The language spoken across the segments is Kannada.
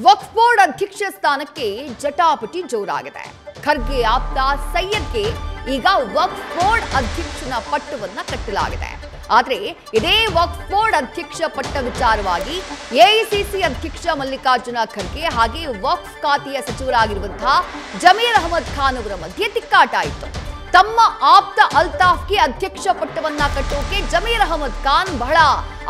ವಕ್ಫ್ ಬೋರ್ಡ್ ಅಧ್ಯಕ್ಷ ಸ್ಥಾನಕ್ಕೆ ಜಟಾಪಟಿ ಜೋರಾಗಿದೆ. ಖರ್ಗೆ ಆಪ್ತ ಸೈಯದ್ಗೆ ಈಗ ವಕ್ಫ್ ಬೋರ್ಡ್ ಅಧ್ಯಕ್ಷನ ಪಟ್ಟವನ್ನ ಕಟ್ಟಲಾಗಿದೆ. ಆದರೆ ಇದೇ ವಕ್ಫ್ ಬೋರ್ಡ್ ಅಧ್ಯಕ್ಷ ಪಟ್ಟ ವಿಚಾರವಾಗಿ ಎಐಸಿಸಿ ಅಧ್ಯಕ್ಷ ಮಲ್ಲಿಕಾರ್ಜುನ ಖರ್ಗೆ ಹಾಗೆ ವಕ್ಫ್ ಖಾತೆಯ ಸಚಿವರಾಗಿರುವಂತಹ ಜಮೀರ್ ಅಹಮದ್ ಖಾನ್ ಅವರ ಮಧ್ಯೆ ತಿಕ್ಕಾಟ ಇತ್ತು. ತಮ್ಮ ಆಪ್ತ ಅಲ್ತಾಫ್ಗೆ ಅಧ್ಯಕ್ಷ ಪಟ್ಟವನ್ನ ಕಟ್ಟೋಕೆ ಜಮೀರ್ ಅಹಮದ್ ಖಾನ್ ಬಹಳ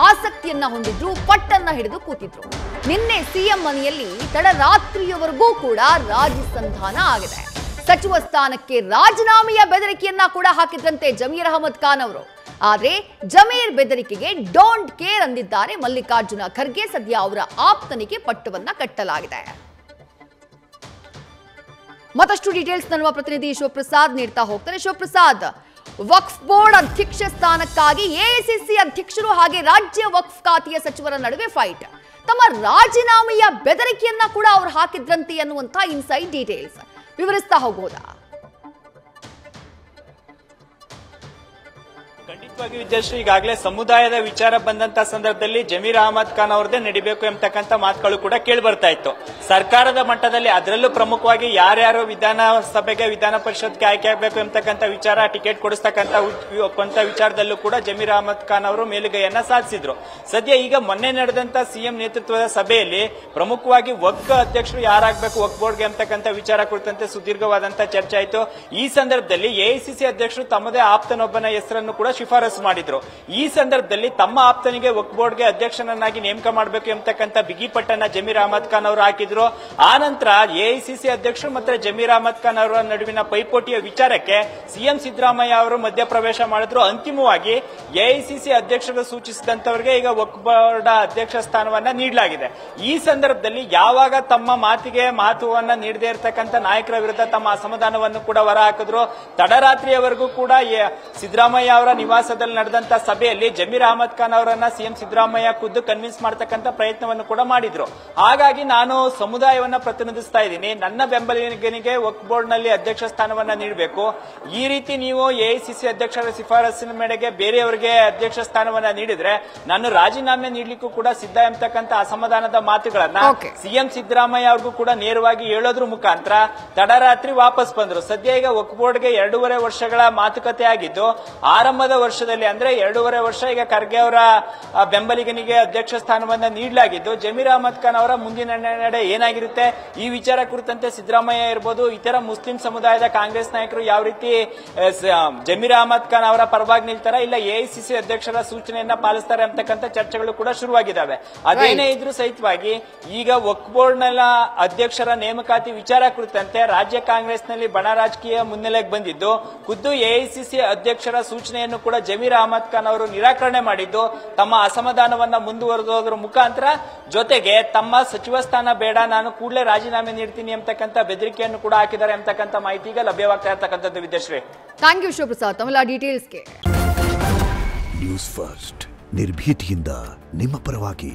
ಆಸಕ್ತಿಯನ್ನ ಹೊಂದಿದ್ರು, ಪಟ್ಟನ್ನ ಹಿಡಿದು ಕೂತಿದ್ರು. ನಿನ್ನೆ ಸಿಎಂ ಮನೆಯಲ್ಲಿ ತಡರಾತ್ರಿಯವರೆಗೂ ಕೂಡ ರಾಜಸಂಧಾನ ಆಗಿದೆ. ಸಚಿವ ಸ್ಥಾನಕ್ಕೆ ರಾಜೀನಾಮೆಯ ಬೆದರಿಕೆಯನ್ನ ಕೂಡ ಹಾಕಿದ್ರಂತೆ ಜಮೀರ್ ಅಹಮದ್ ಖಾನ್ ಅವರು. ಆದ್ರೆ ಜಮೀರ್ ಬೆದರಿಕೆಗೆ ಡೋಂಟ್ ಕೇರ್ ಅಂದಿದ್ದಾರೆ ಮಲ್ಲಿಕಾರ್ಜುನ ಖರ್ಗೆ. ಸದ್ಯ ಅವರ ಆಪ್ತನಿಗೆ ಪಟ್ಟವನ್ನ ಕಟ್ಟಲಾಗಿದೆ. ಮತ್ತಷ್ಟು ಡೀಟೇಲ್ಸ್ ನಮ್ಮ ಪ್ರತಿನಿಧಿ ಶಿವಪ್ರಸಾದ್ ನೀಡ್ತಾ ಹೋಗ್ತಾರೆ. ಶಿವಪ್ರಸಾದ್, ವಕ್ಫ್ ಬೋರ್ಡ್ ಅಧ್ಯಕ್ಷ ಸ್ಥಾನಕ್ಕಾಗಿ ಎಐಸಿಸಿ ಅಧ್ಯಕ್ಷರು ಹಾಗೆ ರಾಜ್ಯ ವಕ್ಫ್ ಖಾತೆಯ ಸಚಿವರ ನಡುವೆ ಫೈಟ್. ತಮ್ಮ ರಾಜೀನಾಮೆಯ ಬೆದರಿಕೆಯನ್ನ ಕೂಡ ಅವರು ಹಾಕಿದ್ರಂತೆ ಅನ್ನುವಂಥ ಇನ್ಸೈಡ್ ಡೀಟೇಲ್ಸ್ ವಿವರಿಸ್ತಾ ಹೋಗಬಹುದಾ? ಖಂಡಿತವಾಗಿ ವಿದ್ಯಾಶ್ರೀ, ಈಗಾಗಲೇ ಸಮುದಾಯದ ವಿಚಾರ ಬಂದಂತ ಸಂದರ್ಭದಲ್ಲಿ ಜಮೀರ್ ಅಹಮದ್ ಖಾನ್ ಅವರದೇ ನಡಿಬೇಕು ಎಂಬತಕ್ಕಂಥ ಮಾತುಗಳು ಕೂಡ ಕೇಳಿ ಬರ್ತಾ ಇತ್ತು. ಸರ್ಕಾರದ ಮಟ್ಟದಲ್ಲಿ ಅದರಲ್ಲೂ ಪ್ರಮುಖವಾಗಿ ಯಾರ್ಯಾರು ವಿಧಾನಸಭೆಗೆ ವಿಧಾನ ಪರಿಷತ್ಗೆ ಆಯ್ಕೆ ಆಗಬೇಕು ಎಂಬತಕ್ಕಂಥ ವಿಚಾರ, ಟಿಕೆಟ್ ಕೊಡಿಸ್ತಕ್ಕಂಥ ವಿಚಾರದಲ್ಲೂ ಕೂಡ ಜಮೀರ್ ಅಹಮದ್ ಖಾನ್ ಅವರು ಮೇಲುಗೈಯನ್ನ ಸಾಧಿಸಿದ್ರು. ಸದ್ಯ ಈಗ ಮೊನ್ನೆ ನಡೆದಂತ ಸಿಎಂ ನೇತೃತ್ವದ ಸಭೆಯಲ್ಲಿ ಪ್ರಮುಖವಾಗಿ ವಕ್ಫ್ ಅಧ್ಯಕ್ಷರು ಯಾರಾಗಬೇಕು ವಕ್ಫ್ ಬೋರ್ಡ್ಗೆ ಎಂಬತಕ್ಕಂಥ ವಿಚಾರ ಕುರಿತಂತೆ ಸುದೀರ್ಘವಾದಂತಹ ಚರ್ಚೆ ಆಯಿತು. ಈ ಸಂದರ್ಭದಲ್ಲಿ ಎಐಸಿಸಿ ಅಧ್ಯಕ್ಷರು ತಮ್ಮದೇ ಆಪ್ತನೊಬ್ಬನ ಹೆಸರನ್ನು ಕೂಡ ಶಿಫಾರಸು ಮಾಡಿದ್ರು. ಈ ಸಂದರ್ಭದಲ್ಲಿ ತಮ್ಮ ಆಪ್ತನಿಗೆ ವಕ್ಫ್ ಬೋರ್ಡ್ಗೆ ಅಧ್ಯಕ್ಷನನ್ನಾಗಿ ನೇಮಕ ಮಾಡಬೇಕು ಎಂಬತಕ್ಕಂಥ ಬಿಗಿಪಟ್ಟನ್ನ ಜಮೀರ್ ಅಹಮದ್ ಖಾನ್ ಅವರು ಹಾಕಿದ್ರು. ಆ ನಂತರ ಎಐಸಿಸಿ ಅಧ್ಯಕ್ಷರು ಮತ್ತು ಜಮೀರ್ ಅಹಮದ್ ಖಾನ್ ಅವರ ನಡುವಿನ ಪೈಪೋಟಿಯ ವಿಚಾರಕ್ಕೆ ಸಿಎಂ ಸಿದ್ದರಾಮಯ್ಯ ಅವರು ಮಧ್ಯಪ್ರವೇಶ ಮಾಡಿದ್ರು. ಅಂತಿಮವಾಗಿ ಎಐಸಿಸಿ ಅಧ್ಯಕ್ಷರು ಸೂಚಿಸಿದಂತವರಿಗೆ ಈಗ ವಕ್ಫ್ ಬೋರ್ಡ್ ಅಧ್ಯಕ್ಷ ಸ್ಥಾನವನ್ನ ನೀಡಲಾಗಿದೆ. ಈ ಸಂದರ್ಭದಲ್ಲಿ ಯಾವಾಗ ತಮ್ಮ ಮಾತಿಗೆ ಮಹತ್ವವನ್ನ ನೀಡದೇ ಇರತಕ್ಕಂಥ ನಾಯಕರ ವಿರುದ್ಧ ತಮ್ಮ ಅಸಮಾಧಾನವನ್ನು ಕೂಡ ಹೊರಹಾಕಿದ್ರು. ತಡರಾತ್ರಿಯವರೆಗೂ ಕೂಡ ಸಿದ್ದರಾಮಯ್ಯ ಅವರ ನಿವಾಸದಲ್ಲಿ ನಡೆದಂತ ಸಭೆಯಲ್ಲಿ ಜಮೀರ್ ಅಹಮದ್ ಖಾನ್ ಅವರನ್ನ ಸಿಎಂ ಸಿದ್ದರಾಮಯ್ಯ ಖುದ್ದು ಕನ್ವಿನ್ಸ್ ಮಾಡತಕ್ಕಂಥ ಪ್ರಯತ್ನವನ್ನು ಕೂಡ ಮಾಡಿದ್ರು. ಹಾಗಾಗಿ ನಾನು ಸಮುದಾಯವನ್ನ ಪ್ರತಿನಿಧಿಸ್ತಾ ಇದ್ದೀನಿ, ನನ್ನ ಬೆಂಬಲಿಗನಿಗೆ ವಕ್ಫ್ ಬೋರ್ಡ್ ನಲ್ಲಿ ಅಧ್ಯಕ್ಷ ಸ್ಥಾನವನ್ನ ನೀಡಬೇಕು. ಈ ರೀತಿ ನೀವು ಎಐಸಿಸಿ ಅಧ್ಯಕ್ಷರ ಶಿಫಾರಸಿನ ಮೇರೆಗೆ ಬೇರೆಯವರಿಗೆ ಅಧ್ಯಕ್ಷ ಸ್ಥಾನವನ್ನ ನೀಡಿದ್ರೆ ನಾನು ರಾಜೀನಾಮೆ ನೀಡಲಿಕ್ಕೂ ಕೂಡ ಸಿದ್ಧ ಎಂಬತಕ್ಕಂಥ ಅಸಮಾಧಾನದ ಮಾತುಗಳನ್ನ ಸಿಎಂ ಸಿದ್ದರಾಮಯ್ಯ ಅವ್ರಿಗೂ ಕೂಡ ನೇರವಾಗಿ ಹೇಳೋದ್ರ ಮುಖಾಂತರ ತಡರಾತ್ರಿ ವಾಪಸ್ ಬಂದ್ರು. ಸದ್ಯ ಈಗ ವಕ್ಫ್ ಬೋರ್ಡ್ಗೆ 2.5 ವರ್ಷಗಳ ಮಾತುಕತೆ ಆಗಿದ್ದು, ಆರಂಭದ ವರ್ಷದಲ್ಲಿ ಅಂದ್ರೆ 2.5 ವರ್ಷ ಈಗ ಖರ್ಗೆ ಅವರ ಬೆಂಬಲಿಗನಿಗೆ ಅಧ್ಯಕ್ಷ ಸ್ಥಾನವನ್ನ ನೀಡಲಾಗಿದ್ದು, ಜಮೀರ್ ಅಹಮದ್ ಖಾನ್ ಅವರ ಮುಂದಿನ ನಡೆ ಏನಾಗಿರುತ್ತೆ ಈ ವಿಚಾರ ಕುರಿತಂತೆ ಸಿದ್ದರಾಮಯ್ಯ ಇರಬಹುದು, ಇತರ ಮುಸ್ಲಿಂ ಸಮುದಾಯದ ಕಾಂಗ್ರೆಸ್ ನಾಯಕರು ಯಾವ ರೀತಿ ಜಮೀರ್ ಅಹಮದ್ ಖಾನ್ ಅವರ ಪರವಾಗಿ ನಿಲ್ತಾರ, ಇಲ್ಲ ಎಐಸಿಸಿ ಅಧ್ಯಕ್ಷರ ಸೂಚನೆಯನ್ನ ಪಾಲಿಸ್ತಾರೆ ಅಂತಕ್ಕಂಥ ಚರ್ಚೆಗಳು ಕೂಡ ಶುರುವಾಗಿದ್ದಾವೆ. ಅದೇನೇ ಇದ್ರೂ ಸಹಿತವಾಗಿ ಈಗ ವಕ್ಫ್ ಬೋರ್ಡ್ ನ ಅಧ್ಯಕ್ಷರ ನೇಮಕಾತಿ ವಿಚಾರ ಕುರಿತಂತೆ ರಾಜ್ಯ ಕಾಂಗ್ರೆಸ್ನಲ್ಲಿ ಬಣ ರಾಜಕೀಯ ಮುನ್ನೆಲೆಗೆ ಬಂದಿದ್ದು, ಖುದ್ದು ಎಐಸಿಸಿ ಅಧ್ಯಕ್ಷರ ಸೂಚನೆಯನ್ನು ಕೂಡ ಜಮೀರ್ ಅಹಮದ್ ಖಾನ್ ಅವರು ನಿರಾಕರಣೆ ಮಾಡಿದ್ದು, ತಮ್ಮ ಅಸಮಾಧಾನವನ್ನ ಮುಂದುವರೆದೋದ್ರ ಮುಖಾಂತರ ಜೊತೆಗೆ ತಮ್ಮ ಸಚಿವ ಸ್ಥಾನ ಬೇಡ, ನಾನು ಕೂಡಲೇ ರಾಜೀನಾಮೆ ನೀಡ್ತೀನಿ ಎಂಬತಕ್ಕಂಥ ಬೆದರಿಕೆಯನ್ನು ಕೂಡ ಹಾಕಿದ್ದಾರೆ ಎಂಬತಕ್ಕಂಥ ಮಾಹಿತಿ ಈಗ ಲಭ್ಯವಾಗ್ತಾ ಇರತಕ್ಕಂಥದ್ದು. ವಿದ್ಯಾಶ್ರೀ, ಥ್ಯಾಂಕ್ ಯು ಶಿವಪ್ರಸಾದ್ ತಮ್ಮೆಲ್ಲ ಡೀಟೇಲ್ಸ್ಗೆ. ನ್ಯೂಸ್ ಫಸ್ಟ್ ನಿರ್ಭೀತಿಯಿಂದ ನಿಮ್ಮ ಪರವಾಗಿ.